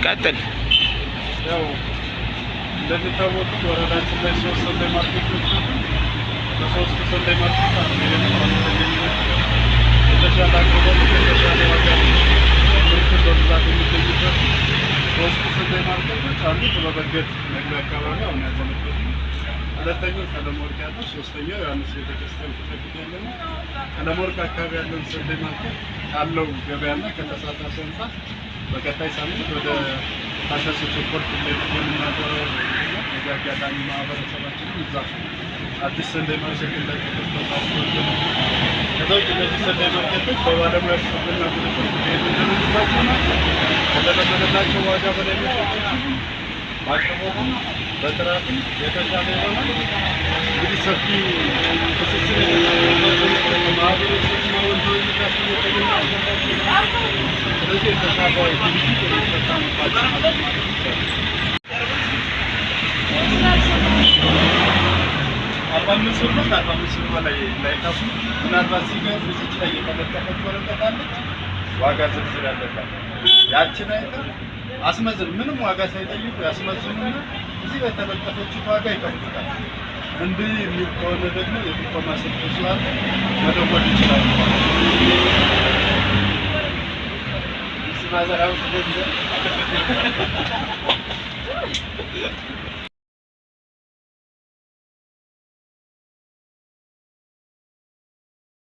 ቀጥል። ያው እንደሚታወቁት ወረዳችን ላይ 3 ሰንደይ ማርኬቶች አሉ። በ3 ሰንደይ ማርኬት አንዱ የተሻለ አቅርቦት የተሻለ ዋጋ ምርት በብዛት የሚገኝበት 3 ሰንደይ ማርኬቶች አንዱ በበገድ መግቢያ አካባቢ አሁን ያለንበት ነው። ሁለተኛው ቀለም ወርቅ ያለው፣ ሶስተኛው ዮሐንስ ቤተክርስቲያን ፊት ለፊት ያለ ነው። ቀለም ወርቅ አካባቢ ያለውን ሰንደይ ማርኬት ካለው ገበያና ከተሳታፊ አንጻር በቀጣይ ሳምንት ወደ ታደሰ ቸኮል የምናገረው በዚህ አጋጣሚ ማህበረሰባችንን እዛ አዲስ ሰንደይ ማርኬት እንደተከፈተ ከዛ ውጭ እነዚህ ሰንደይ ማርኬቶች በባለሙያ ሽፍና ቁጥጥር የተደረገባቸው ናቸው። ከተለመደላቸው ዋጋ በላይ መሸጥ በአቅርቦትም በጥራትም የተሻለ ይሆናል። እንግዲህ ሰፊ ትስስር የተደረገባቸው ማህበረሰብና ወንዶች ሚታቸው የተገኛል። ስለዚህ የተሻለ ድርጅት የሚጠቀምባቸው ማለት ነው። 45 ብር ነው። 45 ብር በላይ ላይከፉ ምናልባት ሲገዙ እዚች ላይ የተለጠፈች ወረቀት አለች፣ ዋጋ ዝርዝር ያለባት ያችን አይተው አስመዝን ምንም ዋጋ ሳይጠይቁ ያስመዝኑና እዚህ በተለጠፈችው ዋጋ ይከፍሉታል። እንዲህ የሚል ከሆነ ደግሞ የጥቆማ ስልክ ስላለ መደወል ይችላሉ። ማዘራው